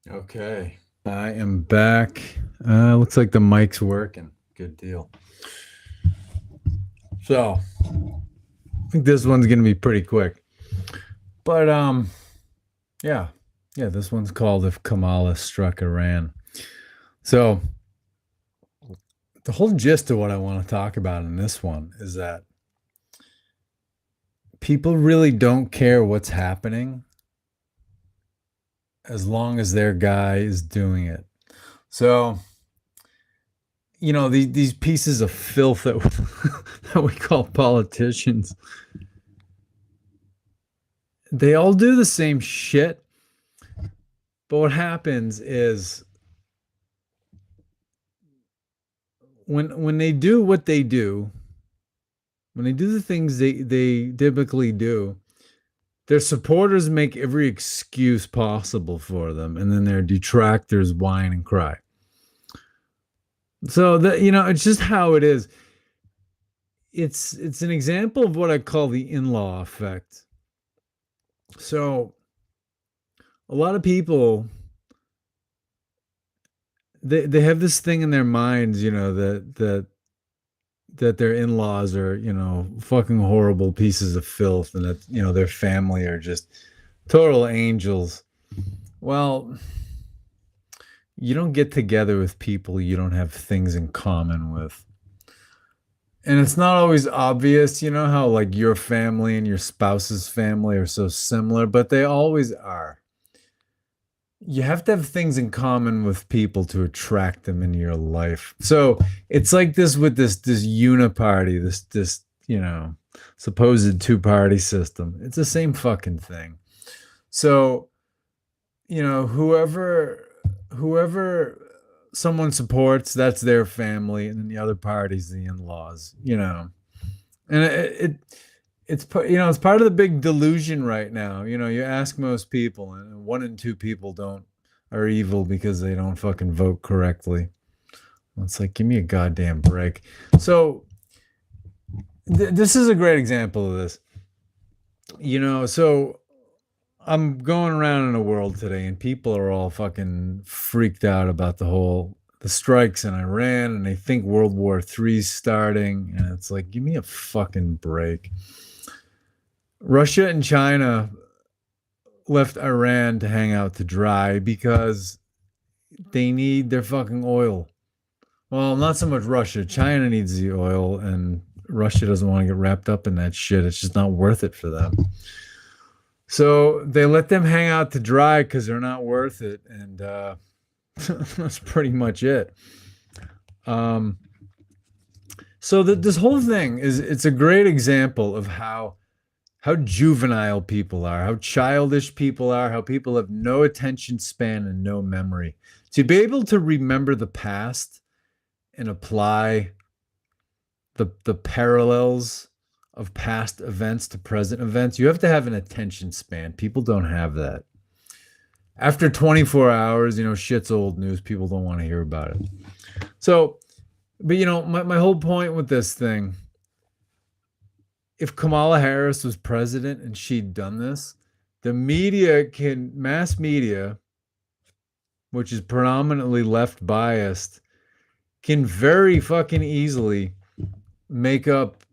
Okay, I am back. Looks like the mic's working. Good deal. So, I think this one's gonna be pretty quick. But yeah, yeah, this one's called "If Kamala Struck Iran." So, the whole gist of what I want to talk about in this one is that people really don't care what's happening as long as their guy is doing it. So, these pieces of filth that that we call politicians, they all do the same shit. But what happens is when they do what they do, when they do the things they typically do, their supporters make every excuse possible for them, and then their detractors whine and cry. So that it's just how it is. It's an example of what I call the in-law effect. So a lot of people, they have this thing in their minds, that their in-laws are, fucking horrible pieces of filth, and that, their family are just total angels. Well, you don't get together with people you don't have things in common with. And it's not always obvious, how like your family and your spouse's family are so similar, but they always are. You have to have things in common with people to attract them into your life. So it's like this with this uniparty, this supposed two-party system. It's the same fucking thing. So, whoever someone supports, that's their family, and then the other party's the in-laws. And it's part of the big delusion right now. You ask most people, and one in two people are evil because they don't fucking vote correctly. It's like, give me a goddamn break. So this is a great example of this. So I'm going around in the world today, and people are all fucking freaked out about the strikes in Iran, and they think World War III's starting, and it's like, give me a fucking break. Russia and China left Iran to hang out to dry because they need their fucking oil. Well, not so much Russia. China needs the oil, and Russia doesn't want to get wrapped up in that shit. It's just not worth it for them. So they let them hang out to dry because they're not worth it, and that's pretty much it. So this whole thing it's a great example of how juvenile people are, how childish people are, how people have no attention span and no memory. To be able to remember the past and apply the parallels of past events to present events, you have to have an attention span. People don't have that. After 24 hours, shit's old news. People don't want to hear about it. So, but my whole point with this thing, if Kamala Harris was president and she'd done this, the mass media, which is predominantly left biased, can very fucking easily make up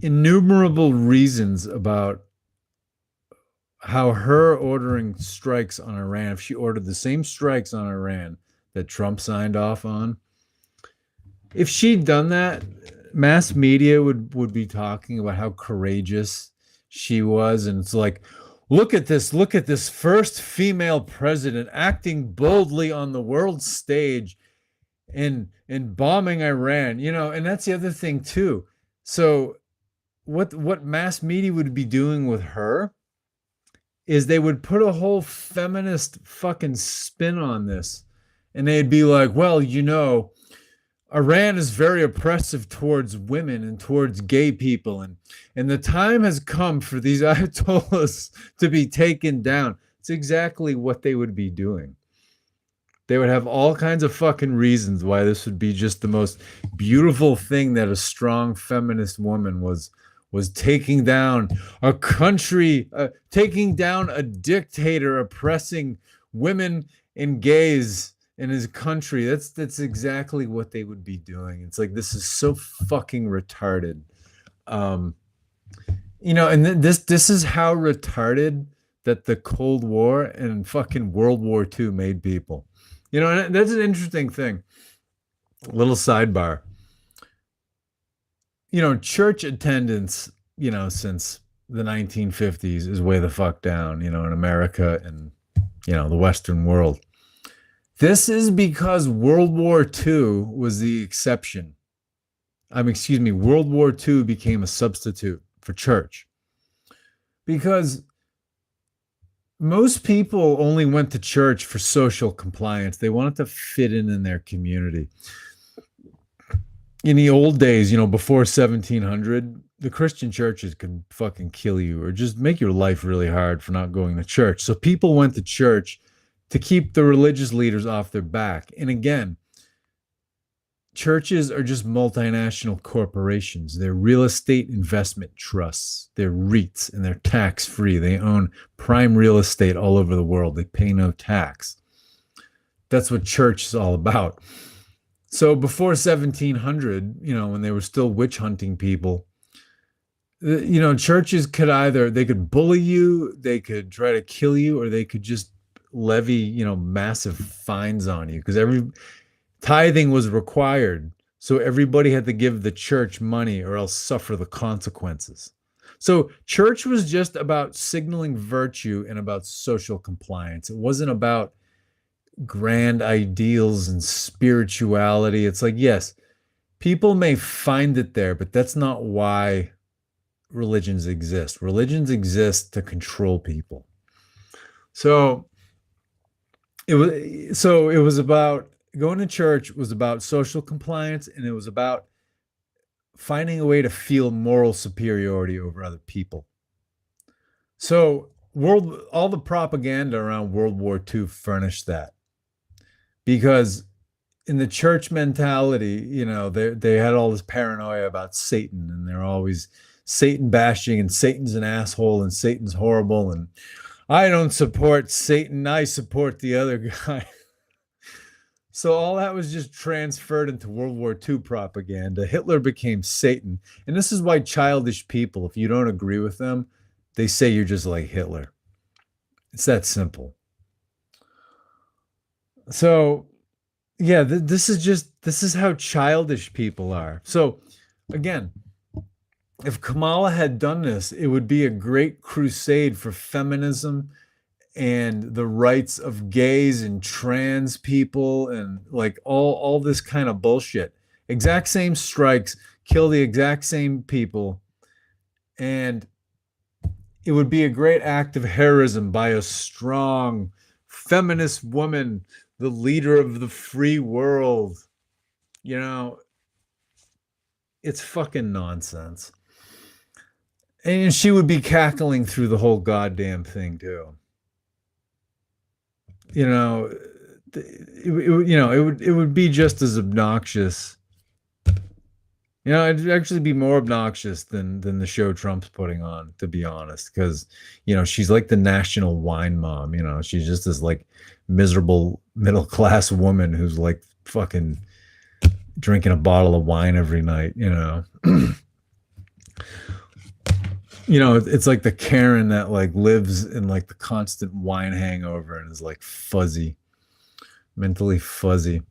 innumerable reasons about how her ordering strikes on Iran, if she ordered the same strikes on Iran that Trump signed off on, if she'd done that, mass media would be talking about how courageous she was. And it's like, look at this first female president acting boldly on the world stage in bombing Iran, and that's the other thing too. So what mass media would be doing with her is they would put a whole feminist fucking spin on this, and they'd be like, well, Iran is very oppressive towards women and towards gay people, and the time has come for these ayatollahs to be taken down. It's exactly what they would be doing. They would have all kinds of fucking reasons why this would be just the most beautiful thing that a strong feminist woman was was taking down a country, taking down a dictator oppressing women and gays in his country. That's exactly what they would be doing. It's like, this is so fucking retarded. Um, and this is how retarded that the Cold War and fucking World War II made people. And that's an interesting thing. Little sidebar. Church attendance, since the 1950s is way the fuck down, in America and, the Western world. This is because World War II was the exception. Excuse me, World War II became a substitute for church. Because most people only went to church for social compliance. They wanted to fit in their community. In the old days, before 1700, the Christian churches could fucking kill you or just make your life really hard for not going to church. So people went to church to keep the religious leaders off their back. And again, churches are just multinational corporations. They're real estate investment trusts. They're REITs, and they're tax-free. They own prime real estate all over the world. They pay no tax. That's what church is all about. So before 1700, when they were still witch hunting people, churches they could bully you, they could try to kill you, or they could just levy, massive fines on you, because tithing was required. So everybody had to give the church money or else suffer the consequences. So church was just about signaling virtue and about social compliance. It wasn't about grand ideals and spirituality. It's like, yes, people may find it there, but that's not why religions exist. Religions exist to control people. So it was about going to church, was about social compliance, and it was about finding a way to feel moral superiority over other people. So all the propaganda around World War II furnished that. Because in the church mentality, they had all this paranoia about Satan, and they're always Satan bashing, and Satan's an asshole, and Satan's horrible, and I don't support Satan, I support the other guy. So all that was just transferred into World War II propaganda. Hitler became Satan. And this is why childish people, if you don't agree with them, they say you're just like Hitler. It's that simple. So, yeah, this is how childish people are. So, again, if Kamala had done this, it would be a great crusade for feminism and the rights of gays and trans people and like all this kind of bullshit. Exact same strikes, kill the exact same people, and it would be a great act of heroism by a strong feminist woman, the leader of the free world. It's fucking nonsense. And she would be cackling through the whole goddamn thing too. It would be just as obnoxious. It'd actually be more obnoxious than the show Trump's putting on, to be honest, because she's like the national wine mom. She's just this like miserable middle class woman who's like fucking drinking a bottle of wine every night. It's like the Karen that like lives in like the constant wine hangover and is like fuzzy, mentally fuzzy.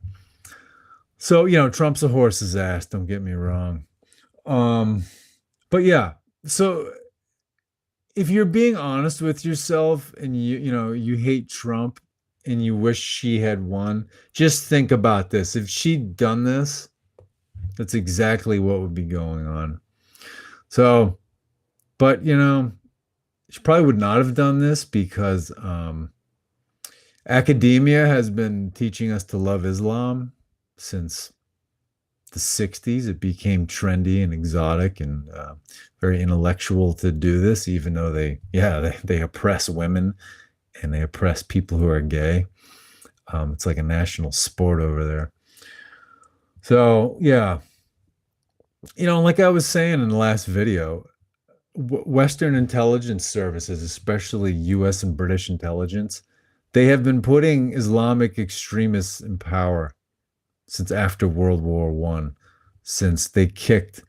So, Trump's a horse's ass, don't get me wrong. But yeah, so if you're being honest with yourself and you hate Trump and you wish she had won, just think about this. If she'd done this, that's exactly what would be going on. So, but she probably would not have done this because academia has been teaching us to love Islam since the 60s. It became trendy and exotic and very intellectual to do this, even though they oppress women and they oppress people who are gay. It's like a national sport over there. So yeah, like I was saying in the last video, Western intelligence services, especially US and British intelligence, they have been putting Islamic extremists in power since after World War One, since they kicked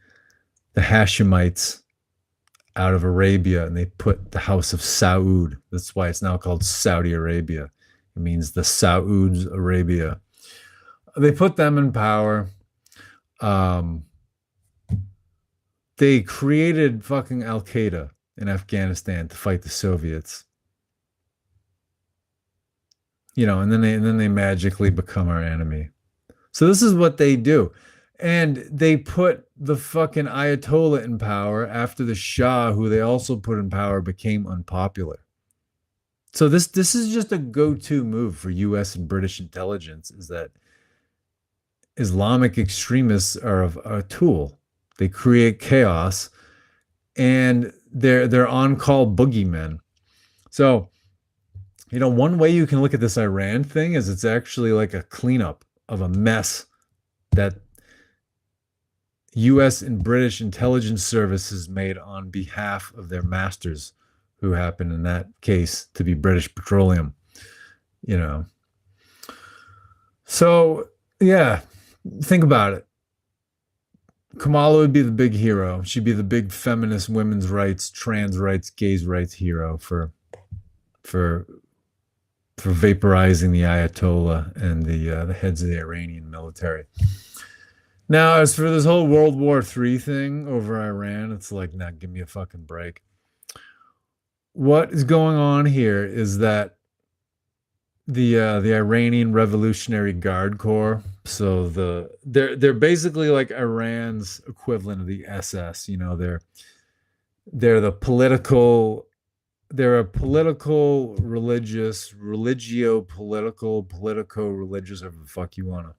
the Hashemites out of Arabia and they put the House of Saud. That's why it's now called Saudi Arabia. It means the Saud's Arabia. They put them in power. Um, they created fucking Al Qaeda in Afghanistan to fight the Soviets. And then they magically become our enemy. So this is what they do. And they put the fucking Ayatollah in power after the Shah, who they also put in power, became unpopular. So this is just a go-to move for US and British intelligence, is that Islamic extremists are a tool. They create chaos and they're on-call boogeymen. So, one way you can look at this Iran thing is it's actually like a cleanup of a mess that US and British intelligence services made on behalf of their masters, who happen in that case to be British Petroleum, you know. So, yeah, think about it. Kamala would be the big hero. She'd be the big feminist women's rights, trans rights, gays rights hero for for vaporizing the Ayatollah and the heads of the Iranian military. Now, as for this whole World War III thing over Iran, it's like, nah, give me a fucking break. What is going on here is that the Iranian Revolutionary Guard Corps, so they're basically like Iran's equivalent of the SS. They're the political. They're a political, religious, religio-political, politico-religious, however the fuck you want to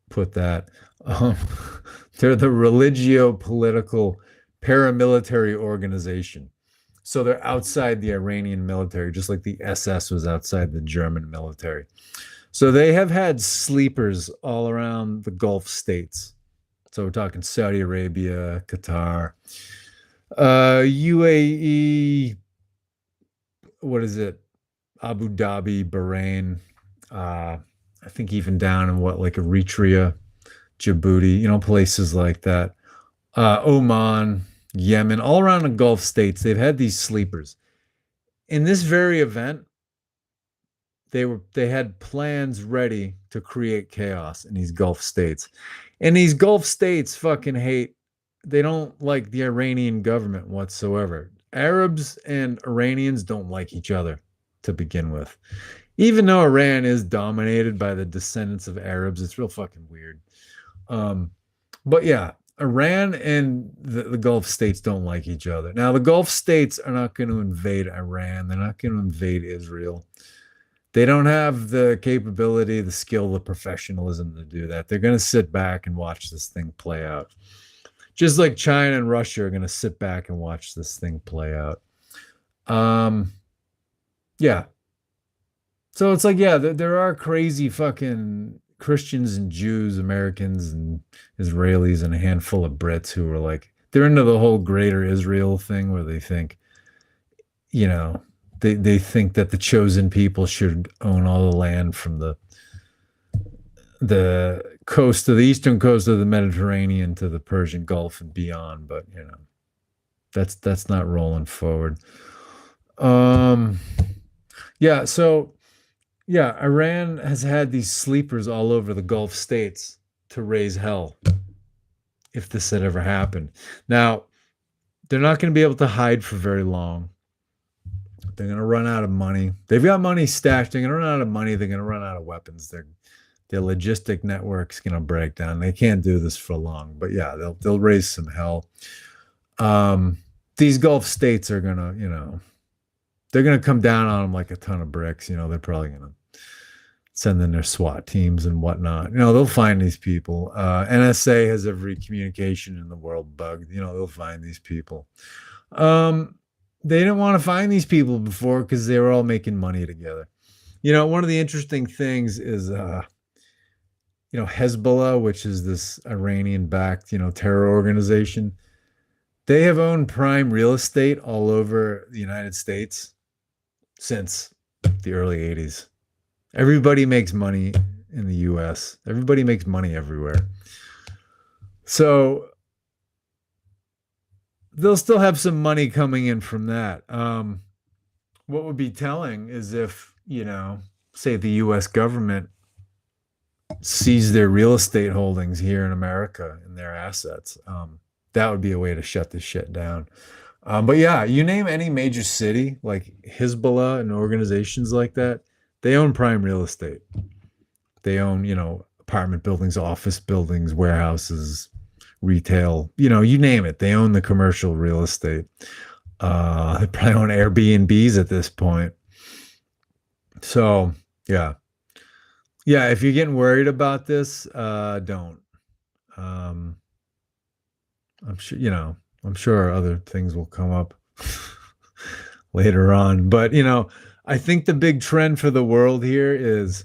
put that. Um, they're the religio-political paramilitary organization. So they're outside the Iranian military, just like the SS was outside the German military. So they have had sleepers all around the Gulf states. So we're talking Saudi Arabia, Qatar, UAE, what is it? Abu Dhabi, Bahrain, I think even down in like Eritrea, Djibouti, places like that. Oman, Yemen, all around the Gulf states, they've had these sleepers. In this very event, they had plans ready to create chaos in these Gulf states. And these Gulf states fucking they don't like the Iranian government whatsoever. Arabs and Iranians don't like each other to begin with. Even though Iran is dominated by the descendants of Arabs, it's real fucking weird. But yeah, Iran and the Gulf states don't like each other. Now, the Gulf states are not going to invade Iran. They're not going to invade Israel. They don't have the capability, the skill, the professionalism to do that. They're going to sit back and watch this thing play out. Just like China and Russia are going to sit back and watch this thing play out. Yeah. So it's like, yeah, there are crazy fucking Christians and Jews, Americans and Israelis, and a handful of Brits who are like, they're into the whole greater Israel thing where they think, they think that the chosen people should own all the land from the coast of the eastern coast of the Mediterranean to the Persian Gulf and beyond. But that's not rolling forward. Yeah, so yeah, Iran has had these sleepers all over the Gulf states to raise hell if this had ever happened. Now, they're not going to be able to hide for very long. They're going to run out of money. They've got money stashed. They're going to run out of money. They're going to run out of weapons. Their logistic network's going to break down. They can't do this for long. But yeah, they'll raise some hell. These Gulf states are going to, they're going to come down on them like a ton of bricks. They're probably going to send in their SWAT teams and whatnot. They'll find these people. NSA has every communication in the world bugged. They'll find these people. They didn't want to find these people before because they were all making money together. One of the interesting things is, Hezbollah, which is this Iranian-backed, terror organization. They have owned prime real estate all over the United States since the early 80s. Everybody makes money in the US. Everybody makes money everywhere. So they'll still have some money coming in from that. What would be telling is if, say the US government sees their real estate holdings here in America and their assets. That would be a way to shut this shit down. But yeah, you name any major city like Hezbollah and organizations like that, they own prime real estate. They own, apartment buildings, office buildings, warehouses, retail, you name it. They own the commercial real estate. They probably own Airbnbs at this point. So, yeah. Yeah, if you're getting worried about this, don't. Um, I'm sure other things will come up later on. But, I think the big trend for the world here is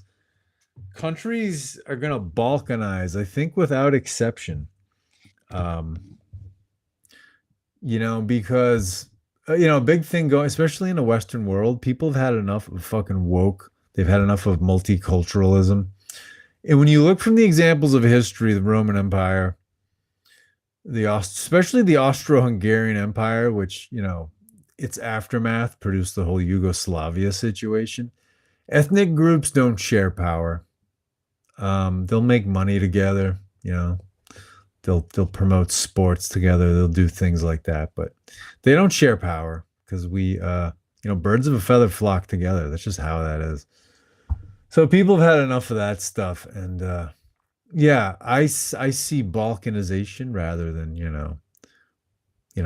countries are going to balkanize, I think without exception. Um, because a big thing going, especially in the Western world, people have had enough of fucking woke. They've had enough of multiculturalism. And when you look from the examples of history, the Roman Empire, especially the Austro-Hungarian Empire, which, its aftermath produced the whole Yugoslavia situation. Ethnic groups don't share power. They'll make money together, they'll promote sports together, they'll do things like that, but they don't share power because birds of a feather flock together. That's just how that is. So people have had enough of that stuff, and yeah, I see balkanization rather than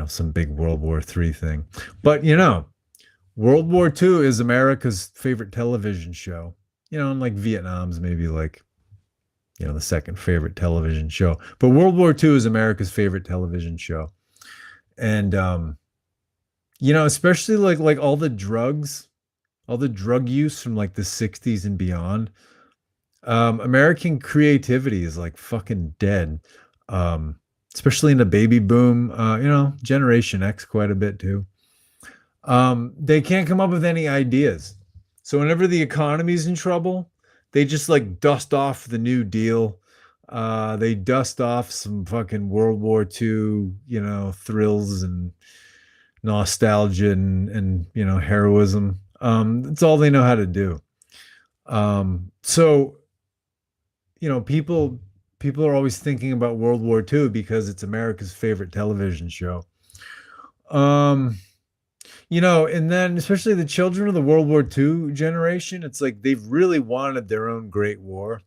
some big World War III thing. But World War II is America's favorite television show. And like Vietnam's maybe like the second favorite television show. But World War II is America's favorite television show. And especially like all the drug use from like the 60s and beyond. American creativity is like fucking dead. Especially in the baby boom, Generation X quite a bit too. They can't come up with any ideas. So whenever the economy's in trouble, they just like dust off the New Deal. They dust off some fucking World War II, thrills and nostalgia and heroism. That's all they know how to do. So, people are always thinking about World War II because it's America's favorite television show. And then especially the children of the World War II generation, it's like they've really wanted their own great war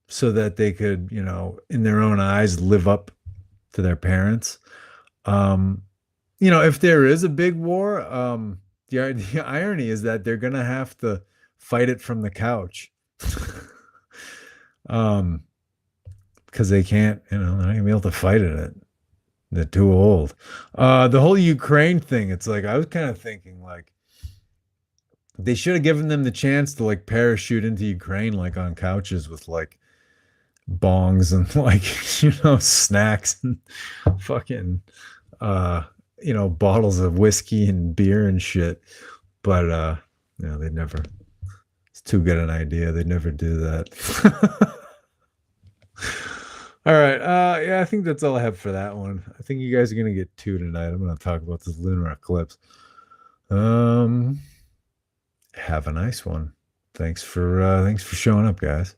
so that they could, in their own eyes, live up to their parents. If there is a big war, the irony is that they're going to have to fight it from the couch. Because they can't, they're not going to be able to fight it. They're too old. The whole Ukraine thing, it's like, I was kind of thinking like they should have given them the chance to like parachute into Ukraine, like on couches with like bongs and like, snacks and fucking, bottles of whiskey and beer and shit. But, they never, it's too good an idea. They'd never do that. All right. Yeah, I think that's all I have for that one. I think you guys are gonna get two tonight. I'm gonna talk about this lunar eclipse. Have a nice one. Thanks for showing up, guys.